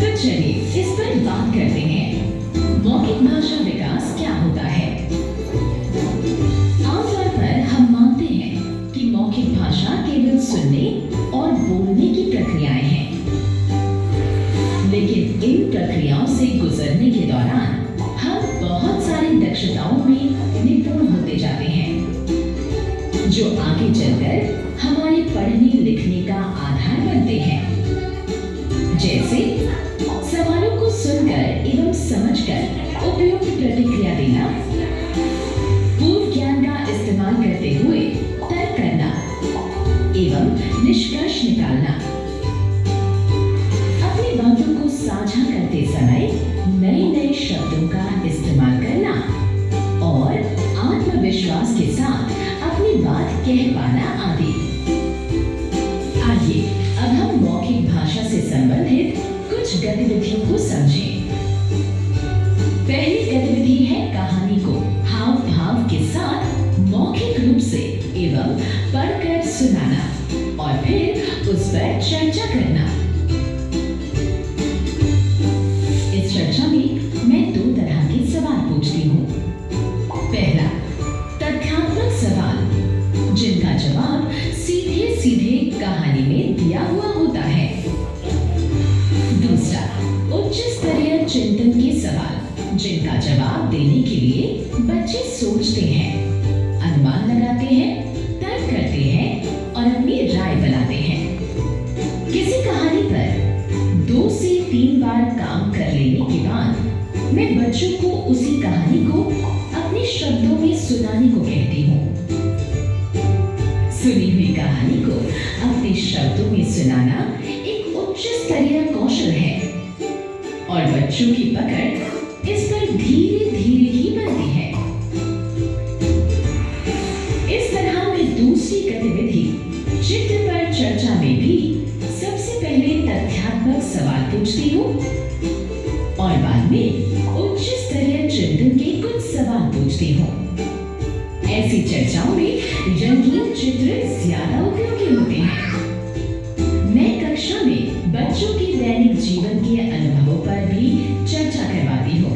तो चलिए इस पर बात करते हैं, मौखिक भाषा विकास क्या होता है। आमतौर पर हम मानते हैं कि मौखिक भाषा केवल सुनने और बोलने की प्रक्रियाएं हैं, लेकिन इन प्रक्रियाओं से गुजरने के दौरान हम बहुत सारी दक्षताओं में निपुण होते जाते हैं, जो आगे चलकर हमारे पढ़ने लिखने का आधार बनते हैं। जैसे सवालों को सुनकर एवं समझकर उपयुक्त प्रतिक्रिया देना, पूर्व ज्ञान का इस्तेमाल करते हुए तर्क करना एवं निष्कर्ष निकालना, अपनी बातों को साझा करते समय नए नए शब्दों का इस्तेमाल करना और आत्मविश्वास के साथ अपनी बात कह पाना आदि। आइए अब हम मौखिक भाषा से संबंधित कुछ गतिविधियों को समझें। पहली गतिविधि है कहानी को हाव भाव के साथ मौखिक रूप से एवं पढ़कर सुनाना और फिर उस पर चर्चा करना। इस चर्चा में मैं 2 तरह के सवाल पूछती हूँ। पहला, तथ्यात्मक सवाल, जिनका जवाब सीधे सीधे कहानी में दिया हुआ होता है। दूसरा, उच्च स्तरीय चिंतन के सवाल, जिनका जवाब देने के लिए बच्चे सोचते हैं, अनुमान लगाते हैं, तर्क करते हैं और अपनी राय बनाते हैं। किसी कहानी पर 2 से 3 बार काम कर लेने के बाद मैं बच्चों को उसी कहानी को अपने शब्दों में सुनाने को कहती हूँ। सुनी हुई कहानी को अपने शब्दों में सुनाना एक उच्च स्तरीय कौशल है और बच्चों की पकड़ इस पर धीरे धीरे ही बनती है। इस तरह मैं दूसरी गतिविधि चित्र पर चर्चा में भी सबसे पहले तथ्यात्मक सवाल पूछती हूँ और बाद में उच्च स्तरीय चिंतन के कुछ सवाल पूछती हूँ। ऐसी चर्चाओं में रंगीन चित्र ज्यादा उपयोगी होते हैं। मैं कक्षा में बच्चों के दैनिक जीवन के अनुभवों पर भी चर्चा करवाती हूँ।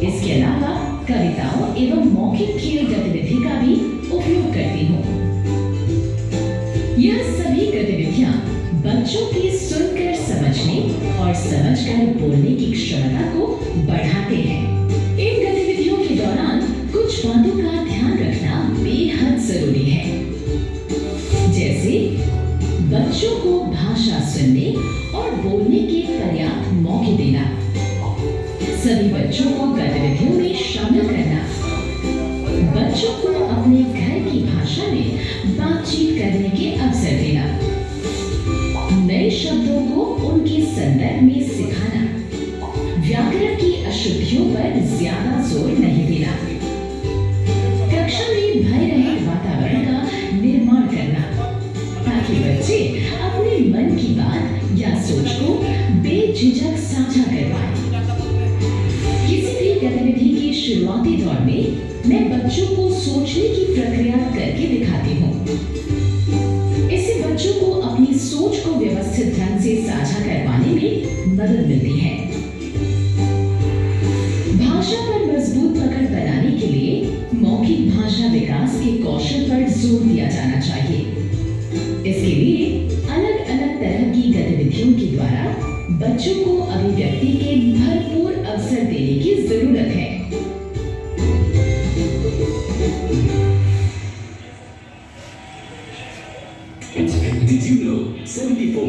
इसके अलावा कविताओं एवं मौखिक खेल गतिविधि का भी उपयोग करती हूँ। यह सभी गतिविधियाँ बच्चों की सुनकर समझने और समझकर बोलने की क्षमता को बढ़ाते हैं। इन गतिविधियों के दौरान कुछ बातों का ध्यान रखना बेहद जरूरी है, जैसे बच्चों को भाषा सुनने और बोलने के पर्याप्त मौके देना, सभी बच्चों को गतिविधियों में शामिल करना, बच्चों को अपने घर की भाषा में बातचीत करने के अवसर देना, नए शब्दों को उनके संदर्भ में सिखाना, व्याकरण की अशुद्धियों पर ज्यादा जोर नहीं देना, कक्षा में भय रहित वातावरण का निर्माण करना ताकि बच्चे अपने मन की बात या सोच को बेझिझक साझा कर पाएं। किसी भी गतिविधि के शुरुआती दौर में मैं बच्चों को सोचने की प्रक्रिया करके दिखाती हूँ। इससे बच्चों को अपनी सोच को व्यवस्थित ढंग से साझा करवाने में मदद मिलती है। भाषा पर मजबूत पकड़ बनाने के लिए मौखिक भाषा विकास के कौशल पर जोर दिया जाना चाहिए। इसके लिए अलग अलग तरह की गतिविधियों के द्वारा बच्चों को अभिव्यक्ति के भरपूर अवसर देने की जरूरत है। Did you know 74